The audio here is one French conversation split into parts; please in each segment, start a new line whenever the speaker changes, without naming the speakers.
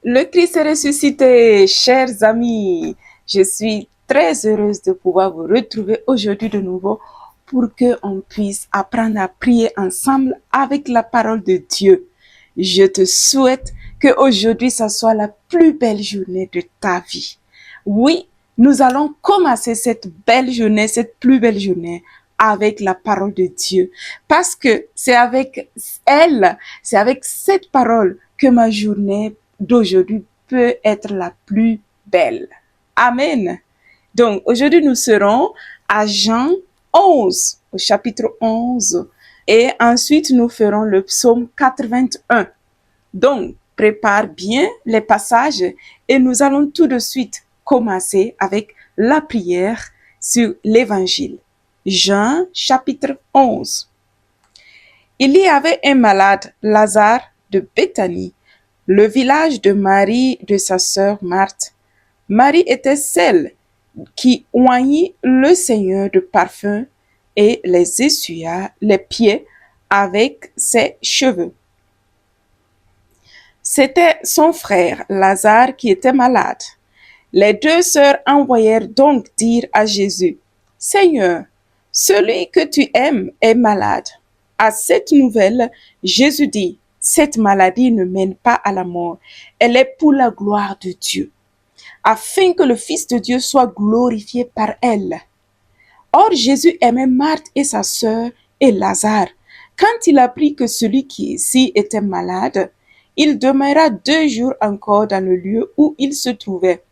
Le Christ est ressuscité, chers amis. Je suis très heureuse de pouvoir vous retrouver aujourd'hui de nouveau pour qu'on puisse apprendre à prier ensemble avec la parole de Dieu. Je te souhaite que aujourd'hui, ça soit la plus belle journée de ta vie. Oui, nous allons commencer cette belle journée, cette plus belle journée avec la parole de Dieu. Parce que c'est avec elle, c'est avec cette parole que ma journée d'aujourd'hui peut être la plus belle. Amen. Donc, aujourd'hui, nous serons à Jean 11, au chapitre 11. Et ensuite, nous ferons le psaume 81. Donc, prépare bien les passages et nous allons tout de suite commencer avec la prière sur l'évangile. Jean chapitre 11. Il y avait un malade, Lazare de Béthanie, le village de Marie de sa sœur Marthe. Marie était celle qui oignit le Seigneur de parfum et les essuya les pieds avec ses cheveux. C'était son frère Lazare qui était malade. Les deux sœurs envoyèrent donc dire à Jésus, « Seigneur, celui que tu aimes est malade. » À cette nouvelle, Jésus dit, « Cette maladie ne mène pas à la mort, elle est pour la gloire de Dieu, afin que le Fils de Dieu soit glorifié par elle. » Or, Jésus aimait Marthe et sa sœur et Lazare. Quand il apprit que celui qui ici était malade, il demeura 2 jours encore dans le lieu où il se trouvait.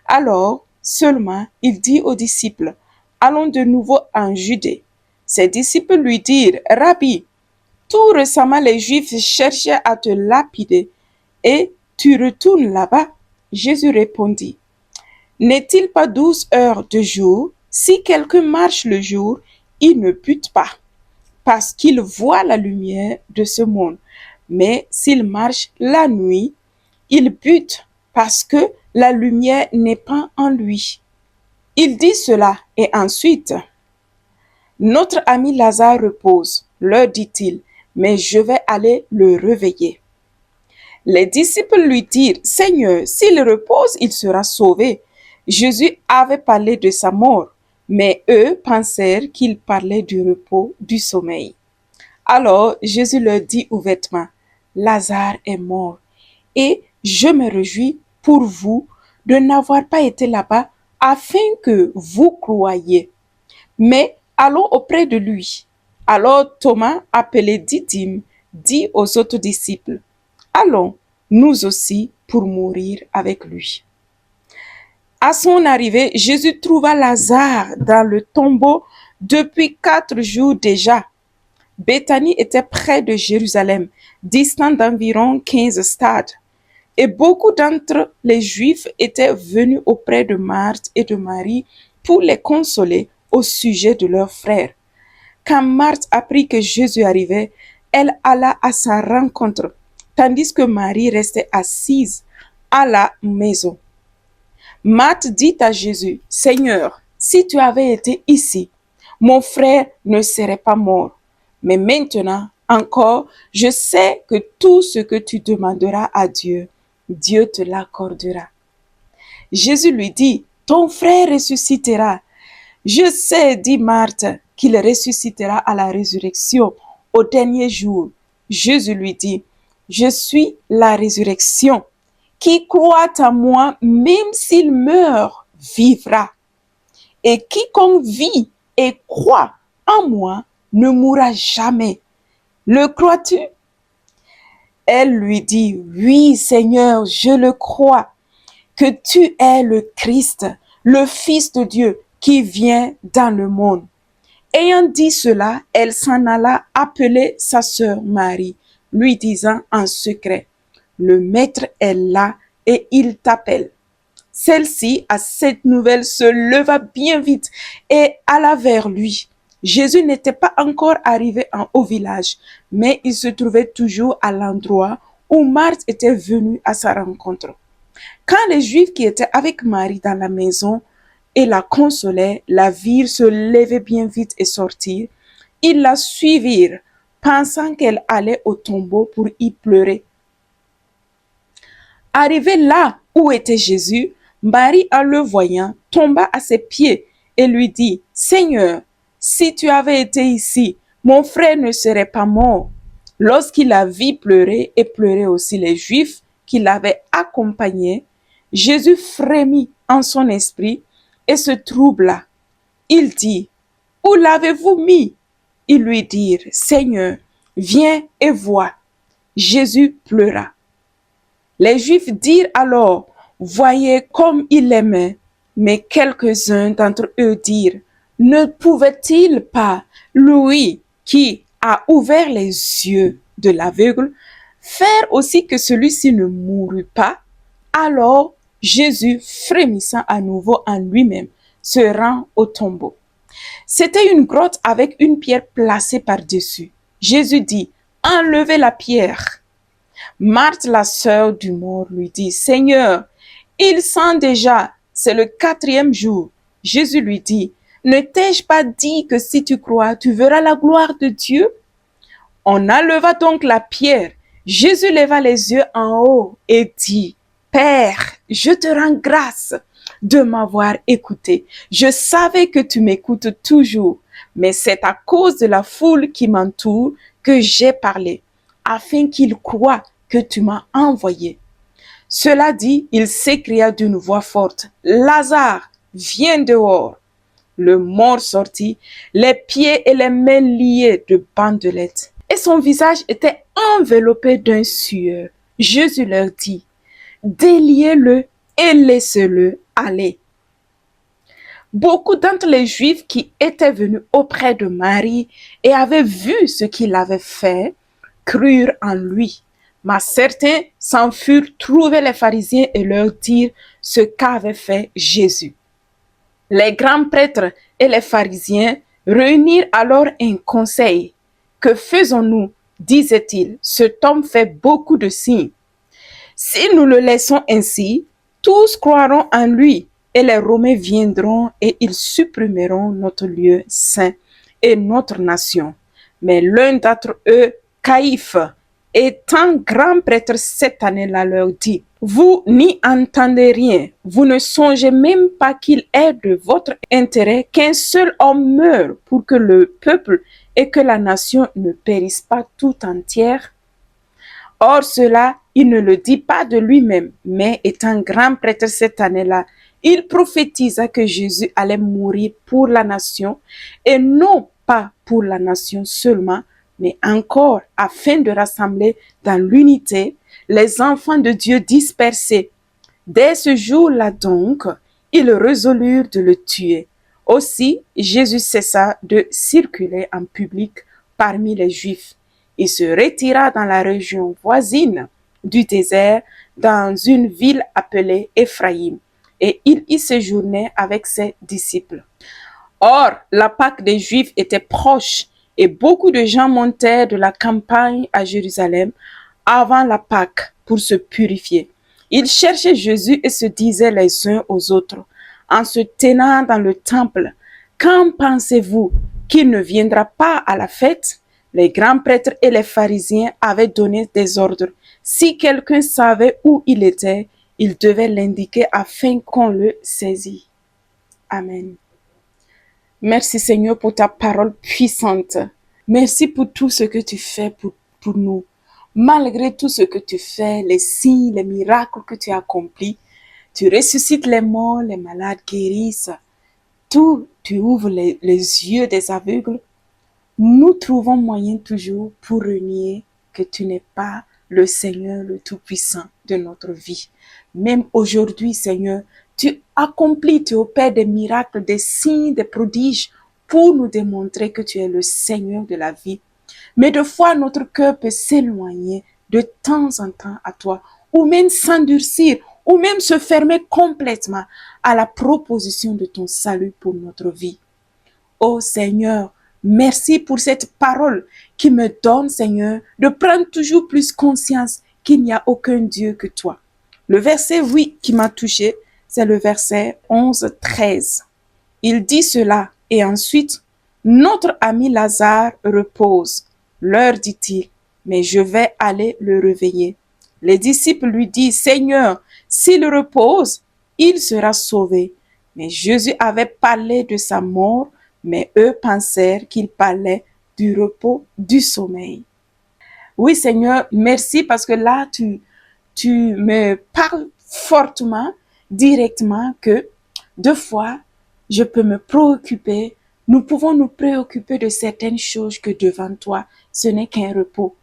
Alors seulement il dit aux disciples, « Allons de nouveau en Judée. » Ses disciples lui dirent, « Rabbi, tout récemment les Juifs cherchaient à te lapider et tu retournes là-bas. » Jésus répondit, « N'est-il pas 12 heures de jour? Si quelqu'un marche le jour, il ne bute pas, parce qu'il voit la lumière de ce monde. Mais s'il marche la nuit, il bute parce que la lumière n'est pas en lui. » Il dit cela et ensuite, « Notre ami Lazare repose, leur dit-il, mais je vais aller le réveiller. » Les disciples lui dirent, « Seigneur, s'il repose, il sera sauvé. » Jésus avait parlé de sa mort, mais eux pensèrent qu'il parlait du repos, du sommeil. Alors Jésus leur dit ouvertement, « Lazare est mort, et je me réjouis pour vous de n'avoir pas été là-bas afin que vous croyiez. Mais allons auprès de lui. » Alors Thomas, appelé Didyme, dit aux autres disciples, « Allons, nous aussi, pour mourir avec lui. » À son arrivée, Jésus trouva Lazare dans le tombeau depuis 4 jours déjà. Béthanie était près de Jérusalem, distant d'environ 15 stades. Et beaucoup d'entre les Juifs étaient venus auprès de Marthe et de Marie pour les consoler au sujet de leur frère. Quand Marthe apprit que Jésus arrivait, elle alla à sa rencontre, tandis que Marie restait assise à la maison. Marthe dit à Jésus, « Seigneur, si tu avais été ici, mon frère ne serait pas mort. Mais maintenant encore, je sais que tout ce que tu demanderas à Dieu, Dieu te l'accordera. » Jésus lui dit, « Ton frère ressuscitera. » Je sais, dit Marthe, qu'il ressuscitera à la résurrection au dernier jour. Jésus lui dit, « Je suis la résurrection. Qui croit en moi, même s'il meurt, vivra. Et quiconque vit et croit en moi ne mourra jamais. Le crois-tu? » Elle lui dit, « Oui, Seigneur, je le crois, que tu es le Christ, le Fils de Dieu qui vient dans le monde. » Ayant dit cela, elle s'en alla appeler sa sœur Marie, lui disant en secret, « Le Maître est là et il t'appelle. » Celle-ci, à cette nouvelle, se leva bien vite et alla vers lui. Jésus n'était pas encore arrivé au village, mais il se trouvait toujours à l'endroit où Marthe était venue à sa rencontre. Quand les Juifs qui étaient avec Marie dans la maison et la consolaient, la virent se lever bien vite et sortir, ils la suivirent, pensant qu'elle allait au tombeau pour y pleurer. Arrivé là où était Jésus, Marie, en le voyant, tomba à ses pieds et lui dit, Seigneur, si tu avais été ici, mon frère ne serait pas mort. Lorsqu'il la vit pleurer et pleurer aussi les Juifs qui l'avaient accompagné, Jésus frémit en son esprit et se troubla. Il dit, où l'avez-vous mis? Ils lui dirent, Seigneur, viens et vois. Jésus pleura. Les Juifs dirent alors, voyez comme il l'aimait. Mais quelques-uns d'entre eux dirent, ne pouvait-il pas, lui qui a ouvert les yeux de l'aveugle, faire aussi que celui-ci ne mourût pas? Alors Jésus, frémissant à nouveau en lui-même, se rend au tombeau. C'était une grotte avec une pierre placée par-dessus. Jésus dit, enlevez la pierre. Marthe, la sœur du mort, lui dit, Seigneur, il sent déjà, c'est le 4e jour. Jésus lui dit, ne t'ai-je pas dit que si tu crois, tu verras la gloire de Dieu? On enleva donc la pierre. Jésus leva les yeux en haut et dit, Père, je te rends grâce de m'avoir écouté. Je savais que tu m'écoutes toujours, mais c'est à cause de la foule qui m'entoure que j'ai parlé, afin qu'ils croient que tu m'as envoyé. Cela dit, il s'écria d'une voix forte, Lazare, viens dehors. Le mort sortit, les pieds et les mains liés de bandelettes, et son visage était enveloppé d'un sueur. Jésus leur dit, déliez-le et laissez-le aller. Beaucoup d'entre les Juifs qui étaient venus auprès de Marie et avaient vu ce qu'il avait fait, crurent en lui. Mais certains s'en furent trouver les pharisiens et leur dirent ce qu'avait fait Jésus. Les grands prêtres et les pharisiens réunirent alors un conseil. Que faisons-nous? Disaient-ils. Cet homme fait beaucoup de signes. Si nous le laissons ainsi, tous croiront en lui et les Romains viendront et ils supprimeront notre lieu saint et notre nation. Mais l'un d'entre eux, Caïphe, étant grand prêtre cette année-là, leur dit, vous n'y entendez rien, vous ne songez même pas qu'il est de votre intérêt qu'un seul homme meure pour que le peuple et que la nation ne périssent pas tout entière. Or cela, il ne le dit pas de lui-même, mais étant grand prêtre cette année-là, il prophétisa que Jésus allait mourir pour la nation, et non pas pour la nation seulement, mais encore afin de rassembler dans l'unité les enfants de Dieu dispersés. Dès ce jour-là donc, ils résolurent de le tuer. Aussi, Jésus cessa de circuler en public parmi les Juifs. Il se retira dans la région voisine du désert, dans une ville appelée Éphraïm, et il y séjournait avec ses disciples. Or, la Pâque des Juifs était proche, et beaucoup de gens montèrent de la campagne à Jérusalem avant la Pâque pour se purifier. Ils cherchaient Jésus et se disaient les uns aux autres, en se tenant dans le temple, quand pensez-vous qu'il ne viendra pas à la fête? Les grands prêtres et les pharisiens avaient donné des ordres. Si quelqu'un savait où il était, il devait l'indiquer afin qu'on le saisisse. Amen. Merci Seigneur pour ta parole puissante. Merci pour tout ce que tu fais pour nous. Malgré tout ce que tu fais, les signes, les miracles que tu accomplis, tu ressuscites les morts, les malades guérissent. Tout, tu ouvres les yeux des aveugles. Nous trouvons moyen toujours pour renier que tu n'es pas le Seigneur le Tout-Puissant de notre vie. Même aujourd'hui, Seigneur, tu accomplis, tu opères des miracles, des signes, des prodiges pour nous démontrer que tu es le Seigneur de la vie. Mais de fois, notre cœur peut s'éloigner de temps en temps à toi, ou même s'endurcir, ou même se fermer complètement à la proposition de ton salut pour notre vie. Oh Seigneur, merci pour cette parole qui me donne, Seigneur, de prendre toujours plus conscience qu'il n'y a aucun Dieu que toi. Le verset, oui, qui m'a touché, c'est le verset 11-13. Il dit cela et ensuite, notre ami Lazare repose. Leur dit-il, mais je vais aller le réveiller. Les disciples lui disent, Seigneur, s'il repose, il sera sauvé. Mais Jésus avait parlé de sa mort, mais eux pensèrent qu'il parlait du repos, du sommeil. Oui, Seigneur, merci parce que là, tu me parles fortement, directement, que deux fois, je peux me préoccuper. Nous pouvons nous préoccuper de certaines choses que devant toi, ce n'est qu'un repos.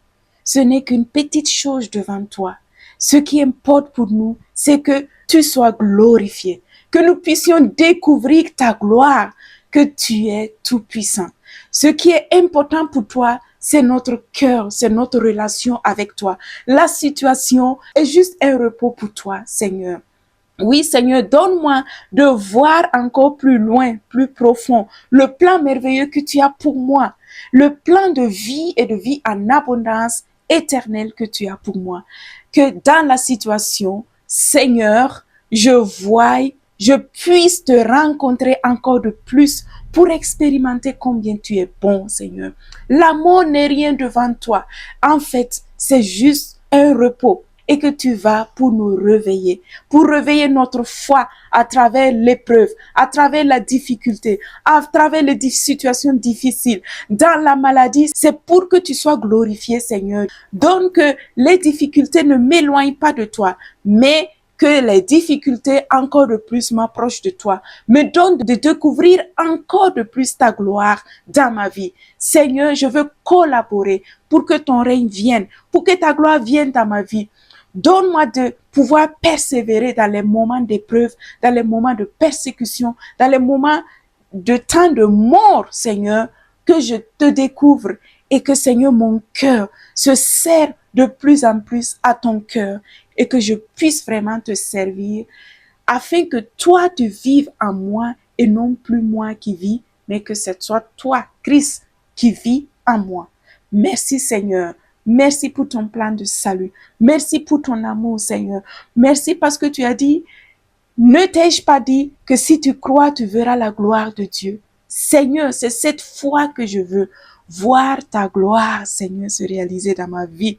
Ce n'est qu'une petite chose devant toi. Ce qui importe pour nous, c'est que tu sois glorifié, que nous puissions découvrir ta gloire, que tu es tout-puissant. Ce qui est important pour toi, c'est notre cœur, c'est notre relation avec toi. La situation est juste un repos pour toi, Seigneur. Oui, Seigneur, donne-moi de voir encore plus loin, plus profond, le plan merveilleux que tu as pour moi, le plan de vie et de vie en abondance éternelle que tu as pour moi. Que dans la situation, Seigneur, je puisse te rencontrer encore de plus pour expérimenter combien tu es bon, Seigneur. L'amour n'est rien devant toi. En fait, c'est juste un repos et que tu vas pour nous réveiller, pour réveiller notre foi à travers l'épreuve, à travers la difficulté, à travers les situations difficiles. Dans la maladie, c'est pour que tu sois glorifié, Seigneur. Donne que les difficultés ne m'éloignent pas de toi, mais que les difficultés encore de plus m'approchent de toi. Me donne de découvrir encore de plus ta gloire dans ma vie. Seigneur, je veux collaborer pour que ton règne vienne, pour que ta gloire vienne dans ma vie. Donne-moi de pouvoir persévérer dans les moments d'épreuve, dans les moments de persécution, dans les moments de temps de mort, Seigneur, que je te découvre et que, Seigneur, mon cœur se serre de plus en plus à ton cœur et que je puisse vraiment te servir afin que toi, tu vives en moi et non plus moi qui vis, mais que ce soit toi, Christ, qui vit en moi. Merci, Seigneur. Merci pour ton plan de salut. Merci pour ton amour, Seigneur. Merci parce que tu as dit, ne t'ai-je pas dit que si tu crois, tu verras la gloire de Dieu. Seigneur, c'est cette foi que je veux voir ta gloire, Seigneur, se réaliser dans ma vie.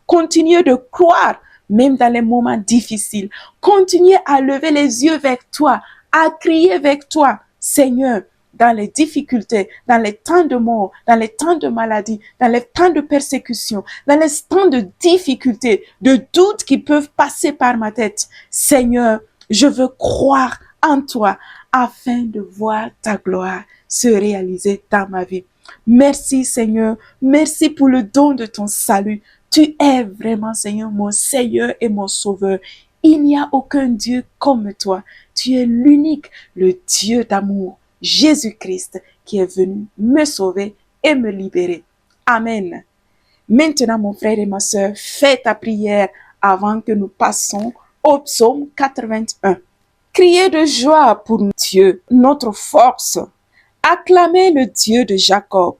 Continuez de croire, même dans les moments difficiles. Continuez à lever les yeux vers toi, à crier vers toi, Seigneur, dans les difficultés, dans les temps de mort, dans les temps de maladie, dans les temps de persécution, dans les temps de difficultés, de doutes qui peuvent passer par ma tête. Seigneur, je veux croire en toi afin de voir ta gloire se réaliser dans ma vie. Merci, Seigneur. Merci pour le don de ton salut. Tu es vraiment, Seigneur, mon Seigneur et mon Sauveur. Il n'y a aucun Dieu comme toi. Tu es l'unique, le Dieu d'amour, Jésus-Christ, qui est venu me sauver et me libérer. Amen. Maintenant, mon frère et ma sœur, fais ta prière avant que nous passons au psaume 81. Criez de joie pour Dieu, notre force. Acclamez le Dieu de Jacob.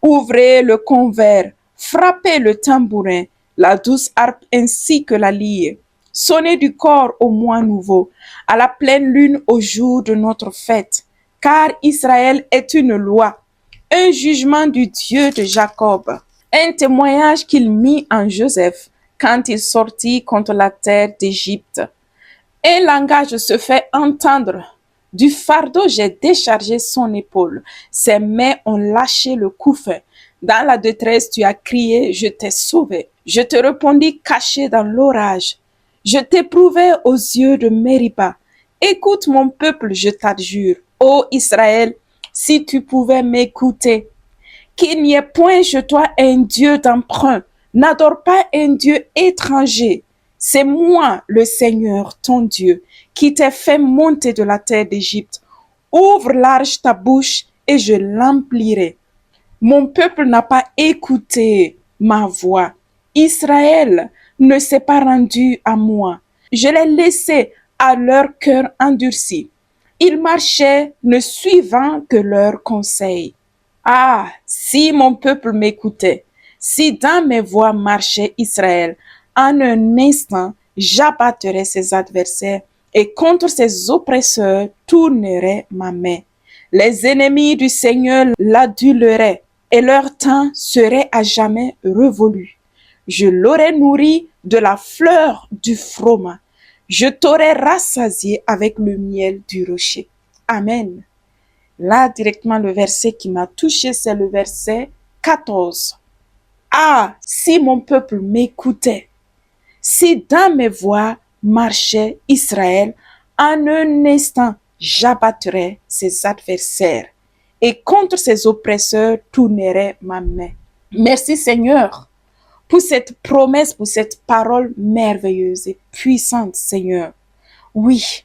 Ouvrez le convers, frappez le tambourin, la douce harpe ainsi que la lyre. Sonnez du corps au mois nouveau, à la pleine lune au jour de notre fête. Car Israël est une loi, un jugement du Dieu de Jacob, un témoignage qu'il mit en Joseph quand il sortit contre la terre d'Égypte. Un langage se fait entendre. Du fardeau, j'ai déchargé son épaule. Ses mains ont lâché le couffin. Dans la détresse, tu as crié, je t'ai sauvé. Je te répondis caché dans l'orage. Je t'éprouvais aux yeux de Mériba. Écoute mon peuple, je t'adjure. Ô Israël, si tu pouvais m'écouter. Qu'il n'y ait point chez toi un Dieu d'emprunt. N'adore pas un Dieu étranger. C'est moi, le Seigneur, ton Dieu, qui t'ai fait monter de la terre d'Égypte. Ouvre large ta bouche et je l'emplirai. Mon peuple n'a pas écouté ma voix. Israël ne s'est pas rendu à moi. Je l'ai laissé à leur cœur endurci. Ils marchaient ne suivant que leurs conseils. Ah, si mon peuple m'écoutait, si dans mes voies marchait Israël, en un instant, j'abattrais ses adversaires et contre ses oppresseurs tournerais ma main. Les ennemis du Seigneur l'aduleraient et leur temps serait à jamais révolu. Je l'aurais nourri de la fleur du froment. Je t'aurai rassasié avec le miel du rocher. Amen. Là, directement, le verset qui m'a touché, c'est le verset 14. Ah, si mon peuple m'écoutait, si dans mes voies marchait Israël, en un instant, j'abattrais ses adversaires et contre ses oppresseurs tournerais ma main. Merci Seigneur pour cette promesse, pour cette parole merveilleuse et puissante, Seigneur. Oui,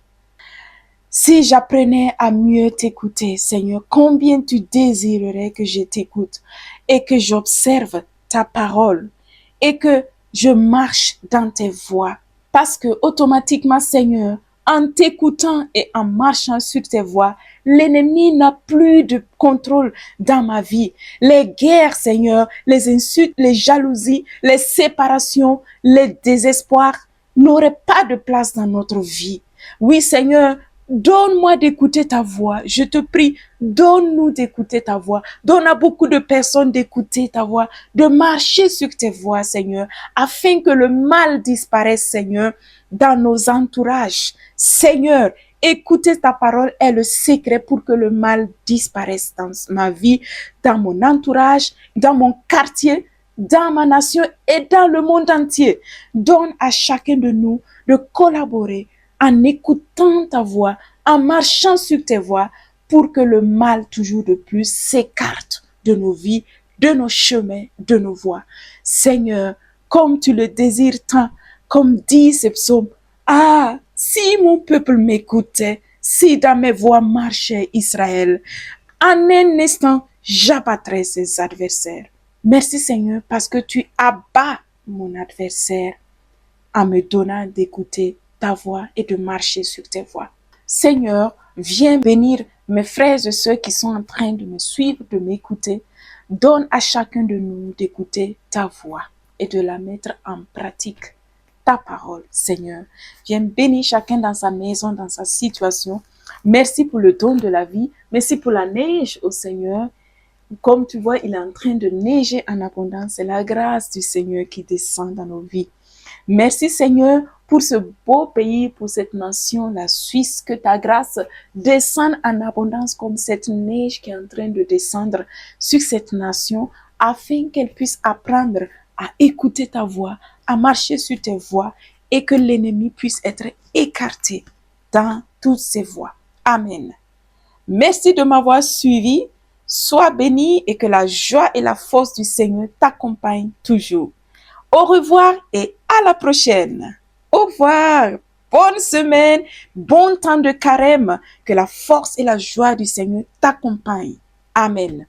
si j'apprenais à mieux t'écouter, Seigneur, combien tu désirerais que je t'écoute et que j'observe ta parole et que je marche dans tes voies. Parce que automatiquement, Seigneur, en t'écoutant et en marchant sur tes voies, l'ennemi n'a plus de contrôle dans ma vie. Les guerres, Seigneur, les insultes, les jalousies, les séparations, les désespoirs n'auraient pas de place dans notre vie. Oui, Seigneur, donne-moi d'écouter ta voix. Je te prie, donne-nous d'écouter ta voix. Donne à beaucoup de personnes d'écouter ta voix, de marcher sur tes voies, Seigneur, afin que le mal disparaisse, Seigneur, dans nos entourages. Seigneur, écouter ta parole est le secret pour que le mal disparaisse dans ma vie, dans mon entourage, dans mon quartier, dans ma nation et dans le monde entier. Donne à chacun de nous de collaborer en écoutant ta voix, en marchant sur tes voies, pour que le mal toujours de plus s'écarte de nos vies, de nos chemins, de nos voies. Seigneur, comme tu le désires tant, comme dit ce psaume, ah, si mon peuple m'écoutait, si dans mes voies marchait Israël, en un instant, j'abattrais ses adversaires. Merci Seigneur, parce que tu abats mon adversaire en me donnant d'écouter ta voix et de marcher sur tes voies. Seigneur, viens bénir mes frères et ceux qui sont en train de me suivre, de m'écouter. Donne à chacun de nous d'écouter ta voix et de la mettre en pratique. Ta parole, Seigneur. Viens bénir chacun dans sa maison, dans sa situation. Merci pour le don de la vie. Merci pour la neige, ô Seigneur. Comme tu vois, il est en train de neiger en abondance. C'est la grâce du Seigneur qui descend dans nos vies. Merci Seigneur pour ce beau pays, pour cette nation, la Suisse, que ta grâce descende en abondance comme cette neige qui est en train de descendre sur cette nation, afin qu'elle puisse apprendre à écouter ta voix, à marcher sur tes voies et que l'ennemi puisse être écarté dans toutes ses voies. Amen. Merci de m'avoir suivi. Sois béni et que la joie et la force du Seigneur t'accompagnent toujours. Au revoir et à la prochaine. Au revoir. Bonne semaine, bon temps de carême. Que la force et la joie du Seigneur t'accompagnent. Amen.